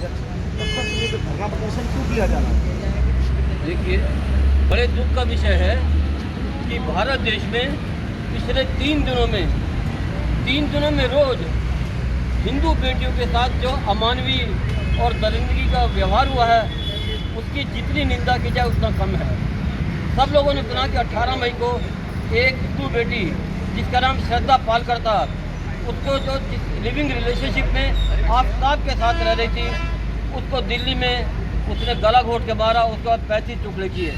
अध्यक्ष, तब तक ये धरना प्रदर्शन क्यों किया जा रहा है? देखिए, बड़े दुख का विषय है कि भारत देश में पिछले 3 दिनों में रोज हिंदू बेटियों के साथ जो अमानवीय और दरिंदगी का व्यवहार हुआ है, उसकी जितनी निंदा की जाए उतना कम है। सब लोगों ने सुना कि 18 मई को एक हिंदू बेटी जिसका नाम श्रद्धा पालकर था, उसको जो लिविंग रिलेशनशिप में आफ्ताब के साथ रह रही थी, उसको दिल्ली में उसने गला घोट के मारा, उसके बाद 35 टुकड़े किए।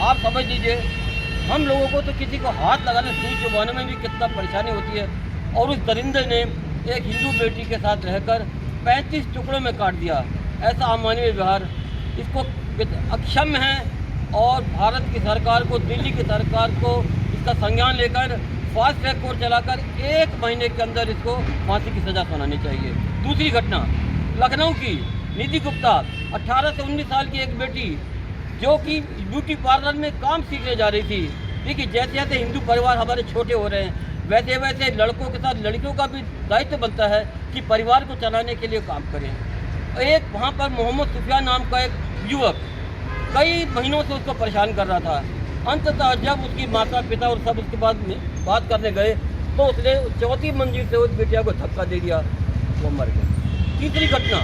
आप समझ लीजिए, हम लोगों को तो किसी को हाथ लगाने सुई चुभाने में भी कितना परेशानी होती है, और उस दरिंदे ने एक हिंदू बेटी के साथ रहकर 35 टुकड़ों में काट दिया। ऐसा अमानवीय व्यवहार, इसको अक्षम्य है, और भारत की सरकार को, दिल्ली की सरकार को इसका संज्ञान लेकर फास्ट ट्रैक कोर्ट चलाकर 1 महीने के अंदर इसको फांसी की सज़ा सुनानी चाहिए। दूसरी घटना लखनऊ की, निधि गुप्ता 18 से 19 साल की एक बेटी जो कि ब्यूटी पार्लर में काम सीखने जा रही थी। देखिए, जैसे जैसे हिंदू परिवार हमारे छोटे हो रहे हैं, वैसे वैसे लड़कों के साथ लड़कियों का भी दायित्व बनता है कि परिवार को चलाने के लिए काम करें। एक वहाँ पर मोहम्मद सुफियान नाम का एक युवक कई महीनों से उसको परेशान कर रहा था। अंततः जब उसकी माता पिता और सब उसके बाद बात करने गए तो उसने 4थी मंजिल से उस बेटिया को धक्का दे दिया, वो मर गई। तीसरी घटना,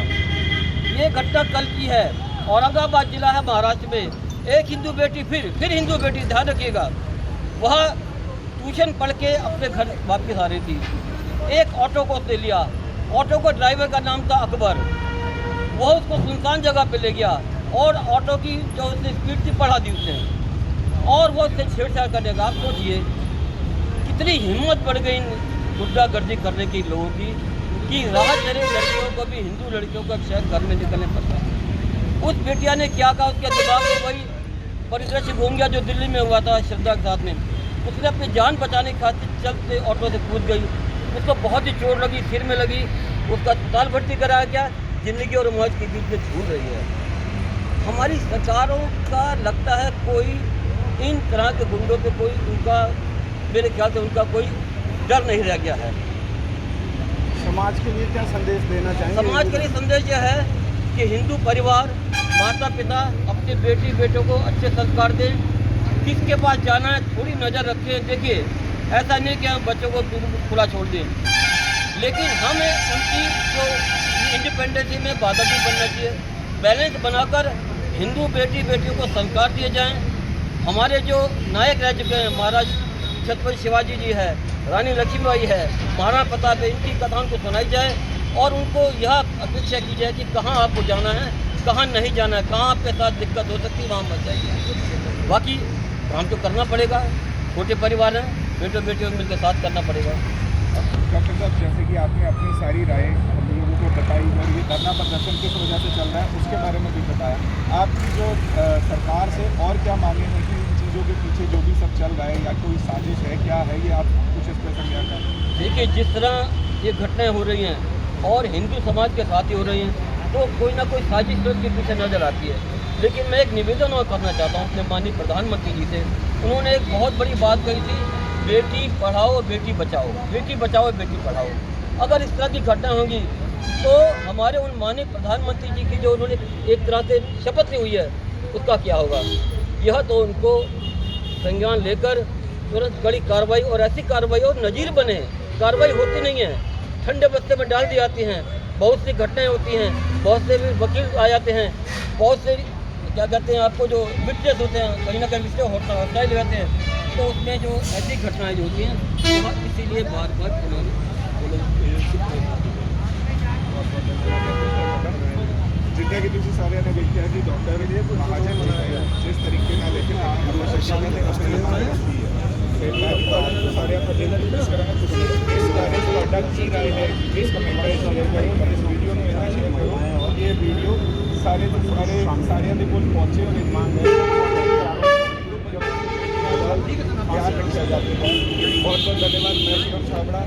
ये घटना कल की है, औरंगाबाद जिला है महाराष्ट्र में। एक हिंदू बेटी, फिर हिंदू बेटी, ध्यान रखिएगा, वह ट्यूशन पढ़ के अपने घर वापस आ रही थी। एक ऑटो को उसने लिया, ऑटो को ड्राइवर का नाम था अकबर। वह उसको सुनसान जगह पे ले गया और ऑटो की जो उसने स्पीड थी बढ़ा दी उसने, और वो उससे छेड़छाड़ करने का। आप सोचिए कितनी हिम्मत बढ़ गई गुंडागर्दी करने की लोगों की, कि राह चले लड़कियों को भी, हिंदू लड़कियों को शायद घर में निकलने पड़ता है। उस बेटिया ने क्या कहा, उसके दिमाग में वही परिदृश्य घूम गया जो दिल्ली में हुआ था श्रद्धा के साथ में। उसने अपनी जान बचाने की खातिर चलते ऑटो से कूद गई। उसको बहुत ही चोट लगी, सिर में लगी, उसका अस्पताल भर्ती कराया गया। जिंदगी और मौत के बीच में झूल रही है। हमारी सरकारों का लगता है कोई इन तरह के गुंडों पे कोई उनका, मेरे ख्याल से उनका कोई डर नहीं रह गया है। समाज के लिए क्या संदेश देना चाहेंगे? समाज के लिए संदेश यह है कि हिंदू परिवार, माता पिता अपने बेटी बेटों को अच्छे संस्कार दें। किसके पास जाना है थोड़ी नज़र रखें। देखिए, ऐसा नहीं कि हम बच्चों को खुला छोड़ दें, लेकिन हमें उनकी जो इंडिपेंडेंसी में बाधा भी बनना चाहिए। बैलेंस बनाकर हिंदू बेटी बेटियों को संस्कार दिए जाएँ। हमारे जो नायक रह चुके हैं, महाराज छत्रपति शिवाजी जी है, रानी लक्ष्मीबाई है, महाराणा प्रताप है, इनकी कथाओं को सुनाई जाए और उनको यह अपेक्षा की जाए कि कहाँ आपको जाना है, कहाँ नहीं जाना है, कहाँ आपके साथ दिक्कत हो सकती है, वहाँ मत जाइए। बाकी काम तो करना पड़ेगा, छोटे परिवार हैं, बेटों बेटियों मिलकर साथ करना पड़ेगा। डॉक्टर साहब, जैसे कि आपने अपनी सारी राय हम लोगों को बताई और ये धरना प्रदर्शन किस वजह से चल रहा है उसके बारे में भी बताया। आपकी जो सरकार से और क्या मांगे हैं कि इन चीज़ों के पीछे जो भी सब चल रहा है या कोई साजिश है, क्या है ये, आप कुछ इस पर समझा करें। देखिए, जिस तरह ये घटनाएं हो रही हैं और हिंदू समाज के साथ ही हो रही हैं, तो कोई ना कोई साजिश तो इसके पीछे नज़र आती है। लेकिन मैं एक निवेदन और करना चाहता हूँ अपने माननीय प्रधानमंत्री जी से। उन्होंने एक बहुत बड़ी बात कही थी, बेटी पढ़ाओ बेटी बचाओ, बेटी बचाओ बेटी पढ़ाओ। अगर इस तरह की घटना होगी तो हमारे उन माननीय प्रधानमंत्री जी की जो उन्होंने एक तरह से शपथ ली हुई है, उसका क्या होगा। यह तो उनको संज्ञान लेकर तुरंत कड़ी कार्रवाई, और ऐसी कार्रवाई और नज़ीर बने। कार्रवाई होती नहीं है, ठंडे बस्ते में डाल दी जाती हैं। बहुत सी घटनाएं होती हैं, बहुत से भी वकील आ जाते हैं, बहुत से क्या कहते हैं आपको जो विटनेस होते हैं, कहीं ना कहीं विटनेस होता ही रहते हैं। तो उसमें जो ऐसी घटनाएं जो होती हैं, इसीलिए बार बार जितने की तुझे सारे ने देखा कि डॉक्टर महाजन जी है जिस तरीके ਨਾਲ सारे ये वीडियो सारे सारे पहुंचे और मांग ध्यान रखा जाता है। बहुत बहुत धन्यवाद। मैं शिवम छाबड़ा।